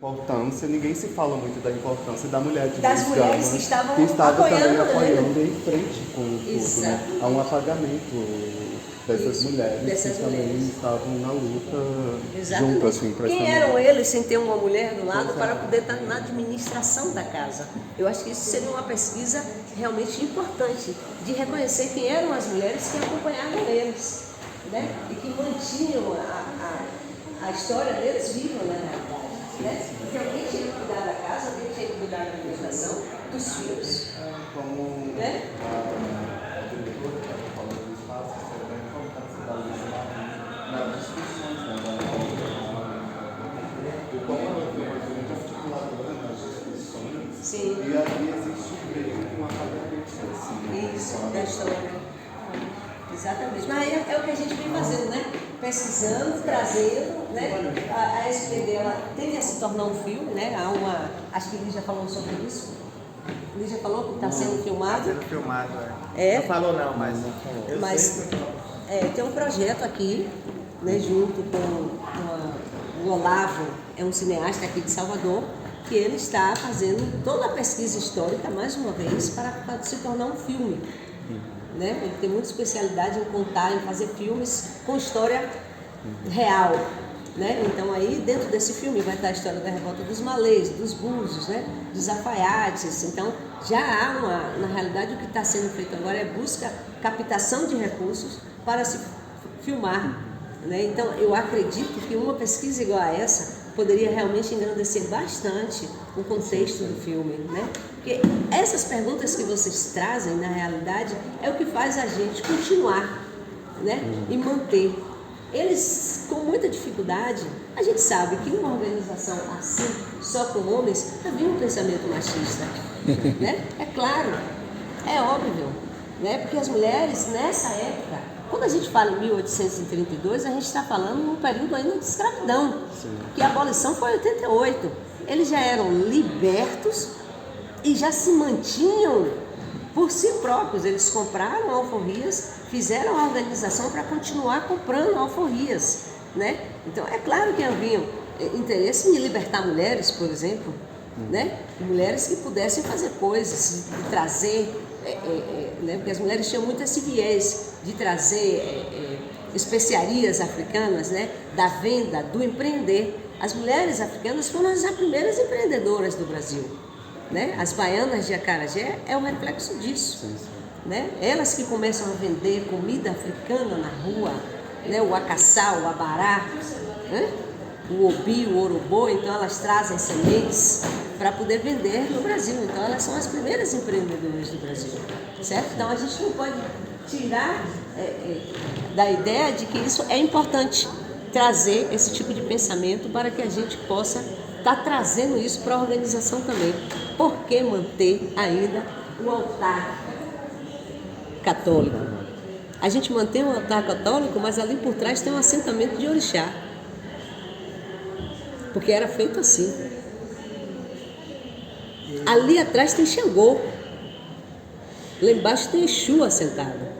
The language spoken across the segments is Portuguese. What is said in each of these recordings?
importância, ninguém se fala muito da importância da mulher de das Luiz mulheres Gama, que estavam também apoiando em frente com tudo, né? Há um apagamento dessas mulheres que também estavam na luta juntas, assim, Quem eram eles sem ter uma mulher do lado para poder estar na administração da casa? Eu acho que isso seria uma pesquisa realmente importante, de reconhecer quem eram as mulheres que acompanhavam eles, né? E que mantinham a história deles viva na realidade. Né? Porque alguém tinha que cuidar da casa, alguém tinha que cuidar da administração dos filhos. Como né? a diretora que estava falando do espaço, isso é a importância da Luiz nas discussões, né, e como ela foi uma grande articuladora nas discussões. Sim. E ali existe meio que um apagamento assim. Isso, da história. Exatamente. Mas é o que a gente vem fazendo, né? Pesquisando, trazendo, né? A SPD ela tende a se tornar um filme, né? Acho que Lígia falou sobre isso. Lígia falou que está sendo filmado. Está sendo filmado, é. Não falou não, mas eu sei. Tem um projeto aqui, né? Junto com o Olavo, é um cineasta aqui de Salvador, que ele está fazendo toda a pesquisa histórica, mais uma vez, para se tornar um filme. Né? Ele tem muita especialidade em contar, em fazer filmes com história real. Né? Então aí dentro desse filme vai estar a história da revolta dos malês, dos búzios, né? Dos alfaiates. Então já há na realidade o que está sendo feito agora é busca, captação de recursos para se filmar. Né? Então eu acredito que uma pesquisa igual a essa poderia realmente engrandecer bastante o contexto do filme, né? Porque essas perguntas que vocês trazem, na realidade, é o que faz a gente continuar, né? E manter. Eles, com muita dificuldade, a gente sabe que uma organização assim, só com homens, havia um pensamento machista, né? É claro, é óbvio, né? Porque as mulheres, nessa época, quando a gente fala em 1832, a gente está falando num período ainda de escravidão, que a abolição foi em 88. Eles já eram libertos e já se mantinham por si próprios. Eles compraram alforrias, fizeram a organização para continuar comprando alforrias, né? Então, é claro que haviam interesse em libertar mulheres, por exemplo, né? Mulheres que pudessem fazer coisas, de trazer, né? Porque as mulheres tinham muito esse viés de trazer especiarias africanas, né? Da venda, do empreender. As mulheres africanas foram as primeiras empreendedoras do Brasil. Né? As baianas de Acarajé é um reflexo disso. Né? Elas que começam a vender comida africana na rua, né? O acaçá, o abará, né? O obi, o orobô, então elas trazem sementes para poder vender no Brasil. Então elas são as primeiras empreendedoras do Brasil, certo? Então a gente não pode tirar da ideia de que isso é importante, trazer esse tipo de pensamento para que a gente possa estar trazendo isso para a organização também. Por que manter ainda o altar católico? A gente mantém o altar católico, mas ali por trás tem um assentamento de orixá. Porque era feito assim. Ali atrás tem Xangô. Lá embaixo tem Exu assentado.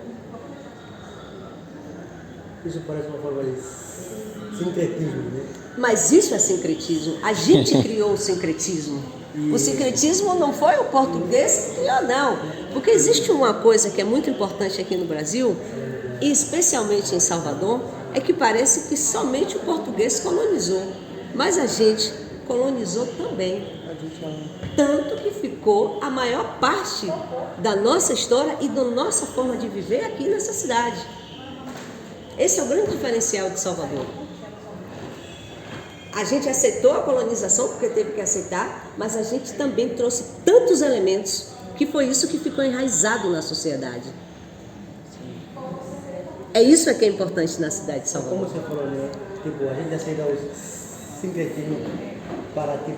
Isso parece uma forma de sincretismo, né? Mas isso é sincretismo. A gente criou o sincretismo. O sincretismo não foi o português que criou, não. Porque existe uma coisa que é muito importante aqui no Brasil, e especialmente em Salvador, é que parece que somente o português colonizou. Mas a gente colonizou também. Tanto que ficou a maior parte da nossa história e da nossa forma de viver aqui nessa cidade. Esse é o grande diferencial de Salvador. A gente aceitou a colonização porque teve que aceitar, mas a gente também trouxe tantos elementos que foi isso que ficou enraizado na sociedade. É isso que é importante na cidade de Salvador. Como você falou, né? Tipo, a gente aceita o sincretismo para ser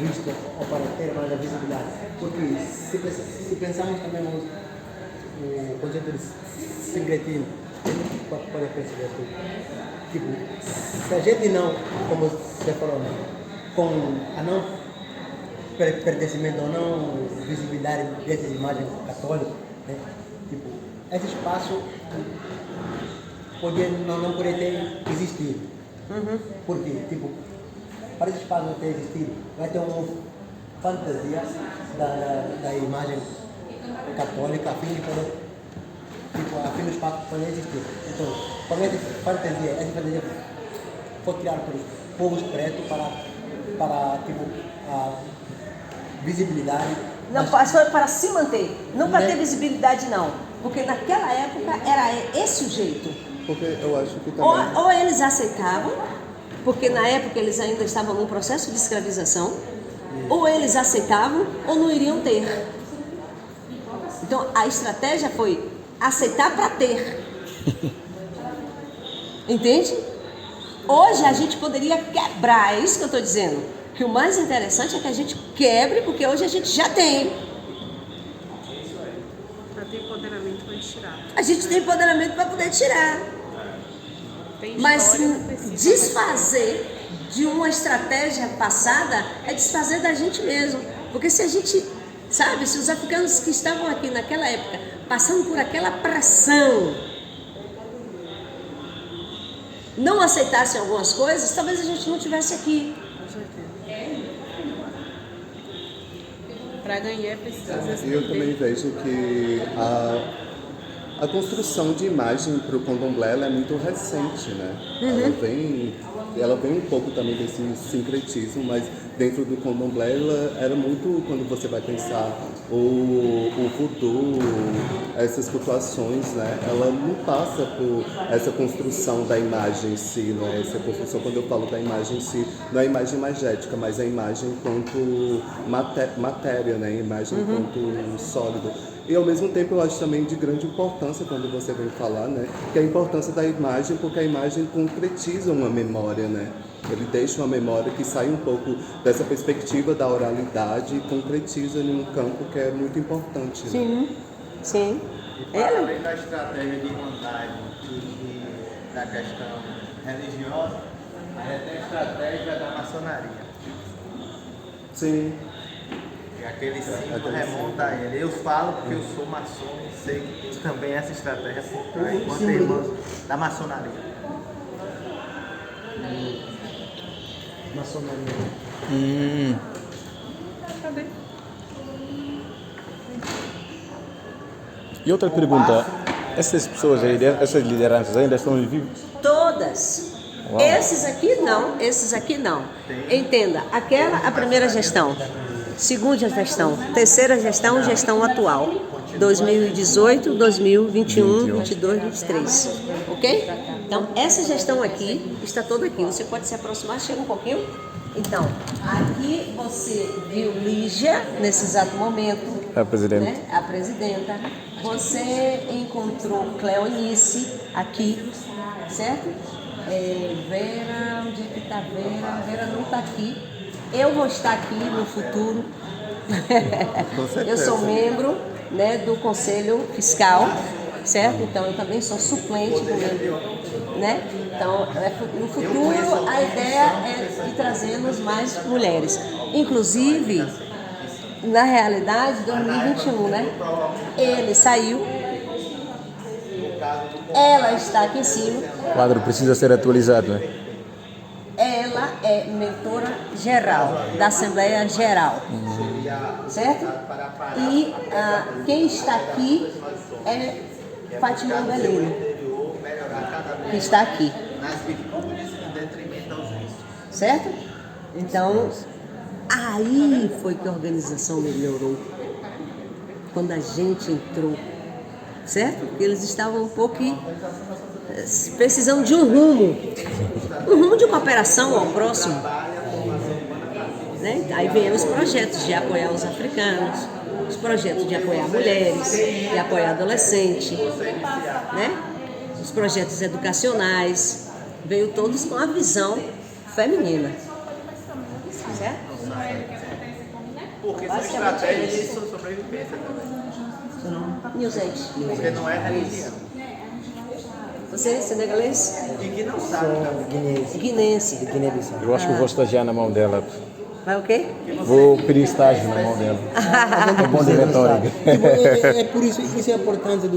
visto ou para ter mais a visibilidade. Porque se pensamos também no conceito de sincretismo, a gente pode perceber tudo. Tipo, se a gente não, como você falou, né, com a não pertencimento ou não visibilidade dessas imagens católicas, né, tipo, esse espaço não poderia ter existido. Porque, tipo, para esse espaço ter existido, vai ter uma fantasia da imagem católica a fim de poder, tipo, a fim do espaço poder existir. Então, como essa fantasia foi criada pelos povos pretos para tipo, a visibilidade. Não, foi para se manter, não para ter visibilidade não. Porque naquela época era esse o jeito. Porque eu acho que também... Ou eles aceitavam, porque na época eles ainda estavam num processo de escravização, ou eles aceitavam ou não iriam ter. Então a estratégia foi aceitar para ter. Entende? Hoje a gente poderia quebrar, é isso que eu estou dizendo. Que o mais interessante é que a gente quebre, porque hoje a gente já tem. Já tem empoderamento para tirar. A gente tem empoderamento para poder tirar. Mas desfazer de uma estratégia passada é desfazer da gente mesmo. Porque se a gente, sabe, se os africanos que estavam aqui naquela época, passando por aquela pressão, não aceitassem algumas coisas, talvez a gente não estivesse aqui. Para ganhar precisa E eu também vejo que a construção de imagem para o candomblé ela é muito recente, né? Ela vem um pouco também desse sincretismo, mas dentro do candomblé ela era muito, quando você vai pensar o voodoo, essas flutuações, né? Ela não passa por essa construção da imagem em si, né? Essa construção, quando eu falo da imagem em si, não é a imagem magética, mas a imagem enquanto matéria, né? A imagem enquanto sólido. E ao mesmo tempo eu acho também de grande importância quando você vem falar, né, que a importância da imagem, porque a imagem concretiza uma memória, né? Ele deixa uma memória que sai um pouco dessa perspectiva da oralidade e concretiza em um campo que é muito importante. Né? Sim. E para além da estratégia de vantagem e da questão religiosa, a gente tem a estratégia da maçonaria. Sim. E aquele símbolo remonta a ele. Eu falo porque eu sou maçom e sei que tem também essa estratégia por trás, enquanto irmãos da maçonaria. Maçonaria. E outra pergunta, essas pessoas aí, essas lideranças ainda estão vivas? Todas. Uau. Esses aqui não. Entenda, a primeira gestão, segunda gestão, terceira gestão, gestão atual. 2018, 2021, 22, 23. Ok? Então, essa gestão aqui está toda aqui. Você pode se aproximar, chega um pouquinho. Então, aqui você viu Lígia, nesse exato momento. A presidenta. Né? A presidenta. Você encontrou Cleonice aqui, certo? Vera, onde é que está Vera? Vera não está aqui. Eu vou estar aqui no futuro. Eu sou membro, né, do Conselho Fiscal, certo? Então eu também sou suplente do membro, né? Então no futuro a ideia é ir trazendo mais mulheres. Inclusive, na realidade, 2021, né? Ele saiu, ela está aqui em cima. O quadro precisa ser atualizado, né? Ela é mentora geral da Assembleia Geral, certo? E quem está aqui é Fátima Angelino, que está aqui, Nas virtudes em detrimento aos vícios. certo? Então, aí foi que a organização melhorou, quando a gente entrou, certo? Porque eles estavam um pouco precisando de um rumo de cooperação ao próximo. Né? Aí vieram os projetos de apoiar os africanos, os projetos de apoiar mulheres, de apoiar adolescentes, né? Os projetos educacionais, veio todos com a visão feminina. Certo? Porque são estratégias de sobrevivência também. Nilzete, Porque não é religião. você é senegalês? E que não sabe também. Guinense. Guiné-Bissau. Eu acho que eu vou estagiar na mão dela. Vai o quê? Vou pedir estágio na mão dela. É bom de retórica. É por isso que isso é a importância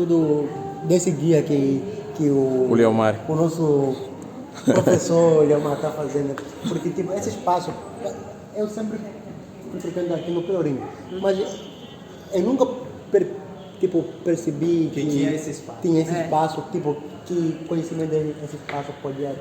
desse guia que O Leomar. o nosso professor Leomar está fazendo, porque tipo, esse espaço, eu sempre frequento aqui no Pelourinho, mas eu nunca tipo, percebi que tinha esse espaço. tinha esse espaço, tipo, que conhecimento desse espaço podia